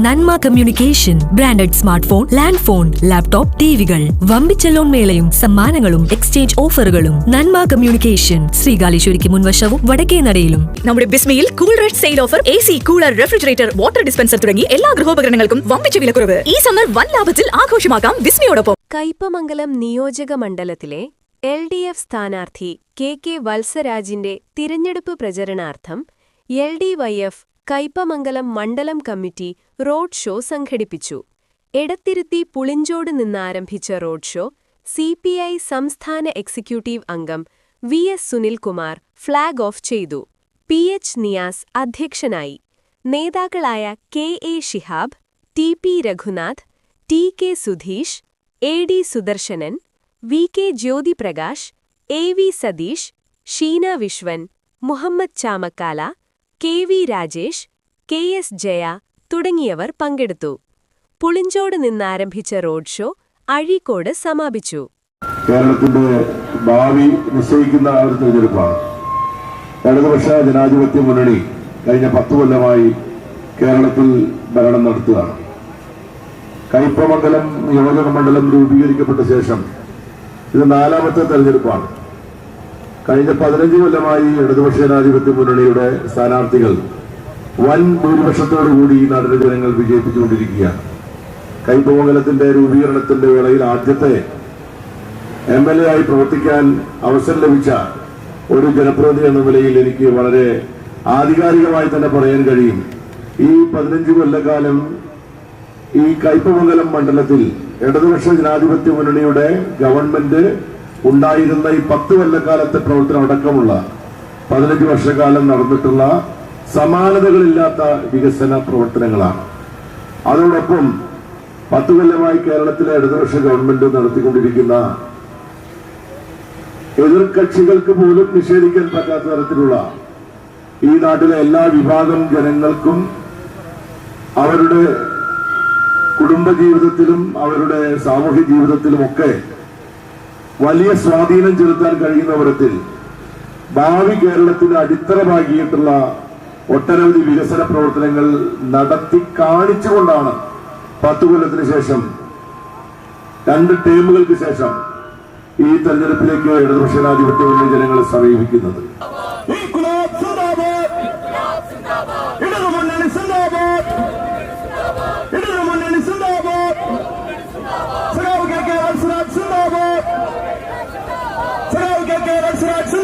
നന്മ communication, branded smart phone, land phone, laptop, ടിവികൾ, വമ്പിച്ച ലോൺ മേളയും സമ്മാനങ്ങളും എക്സ്ചേഞ്ച് ഓഫറുകളും. നന്മ കമ്മ്യൂണിക്കേഷൻ, ശ്രീകാലേശ്വരിക്ക് മുൻവശവും വടക്കേനടയിലും. നമ്മുടെ ബിസ്മിയിൽ cool red sale offer. AC, cooler, refrigerator, water dispenser തുടങ്ങി എല്ലാ ഗൃഹോപകരണങ്ങൾക്കും വമ്പിച്ച വിലക്കുറവ്. ഈ സമ്മർ വൻ ലാഭത്തിൽ ആഘോഷമാക്കാം ബിസ്മിയോടൊപ്പം. കയ്പമംഗലം നിയോജക മണ്ഡലത്തിലെ LDF സ്ഥാനാർത്ഥി KK വത്സരാജിന്റെ തിരഞ്ഞെടുപ്പ് പ്രചരണാർത്ഥം LDYF കയ്പമംഗലം മണ്ഡലം കമ്മിറ്റി റോഡ് ഷോ സംഘടിപ്പിച്ചു. എടത്തിരുത്തി പുളിഞ്ചോട് നിന്നാരംഭിച്ച റോഡ് ഷോ CPI സംസ്ഥാന എക്സിക്യൂട്ടീവ് അംഗം VS സുനിൽകുമാർ ഫ്ളാഗ് ഓഫ് ചെയ്തു. PH നിയാസ് അധ്യക്ഷനായി. നേതാക്കളായ KA Shihab, TP Raghunath, TK Sudheesh, AD Sudarsanan, VK Jyothiprakash, AV Satheesh, Sheena Viswan, Muhammad Chamakkala, KV Rajesh, KS Jaya തുടങ്ങിയവർ പങ്കെടുത്തു. പുളിഞ്ചോട് നിന്നാരംഭിച്ച റോഡ് ഷോ അഴീക്കോട് സമാപിച്ചു. കേരളത്തിന്റെ ഭാവി നിശ്ചയിക്കുന്ന ഒരു തെരഞ്ഞെടുപ്പാണ്. ഇടതുപക്ഷ ജനാധിപത്യ മുന്നണി കഴിഞ്ഞ 10 കൊല്ലമായി കേരളത്തിൽ ഭരണം നടത്തുകയാണ്. കയ്പമംഗലം നിയോജക മണ്ഡലം രൂപീകരിക്കപ്പെട്ട ശേഷം ഇത് 4ാമത്തെ തെരഞ്ഞെടുപ്പാണ്. കഴിഞ്ഞ 15 കൊല്ലമായി ഇടതുപക്ഷ ജനാധിപത്യ മുന്നണിയുടെ സ്ഥാനാർത്ഥികൾ വൻ ഭൂരിപക്ഷത്തോടുകൂടി ഈ നാട്ടിലെ ജനങ്ങൾ വിജയിപ്പിച്ചുകൊണ്ടിരിക്കുകയാണ്. കയ്പമംഗലത്തിന്റെ രൂപീകരണത്തിന്റെ വേളയിൽ ആദ്യത്തെ MLA ആയി പ്രവർത്തിക്കാൻ അവസരം ലഭിച്ച ഒരു ജനപ്രതിനിധി എന്ന നിലയിൽ എനിക്ക് വളരെ ആധികാരികമായി തന്നെ പറയാൻ കഴിയും, ഈ 15 കൊല്ലക്കാലം ഈ കയ്പമംഗലം മണ്ഡലത്തിൽ ഇടതുപക്ഷ ജനാധിപത്യ മുന്നണിയുടെ ഗവൺമെന്റ് ഉണ്ടായിരുന്ന ഈ 10 കൊല്ലക്കാലത്തെ പ്രവർത്തനം അടക്കമുള്ള 15 വർഷക്കാലം നടന്നിട്ടുള്ള സമാനതകളില്ലാത്ത വികസന പ്രവർത്തനങ്ങളാണ്. അതോടൊപ്പം 10 കൊല്ലമായി കേരളത്തിലെ ഇടതുപക്ഷ ഗവൺമെന്റ് നടത്തിക്കൊണ്ടിരിക്കുന്ന എതിർകക്ഷികൾക്ക് പോലും നിഷേധിക്കാൻ പറ്റാത്ത തരത്തിലുള്ള ഈ നാട്ടിലെ എല്ലാ വിഭാഗം ജനങ്ങൾക്കും അവരുടെ കുടുംബജീവിതത്തിലും അവരുടെ സാമൂഹ്യ ജീവിതത്തിലുമൊക്കെ വലിയ സ്വാധീനം ചെലുത്താൻ കഴിയുന്ന വിധത്തിൽ ഭാവി കേരളത്തിന് അടിത്തറ പാകിയിട്ടുള്ള ഒട്ടനവധി വികസന പ്രവർത്തനങ്ങൾ നടത്തി കാണിച്ചുകൊണ്ടാണ് 10 കൊല്ലത്തിന് ശേഷം 2 ടേമുകൾക്ക് ശേഷം ഈ തെരഞ്ഞെടുപ്പിലേക്ക് ഇടതുപക്ഷ ജനാധിപത്യ മുന്നണി ജനങ്ങളെ സമീപിക്കുന്നത്. Sarav KK Valsaraj Zindabad.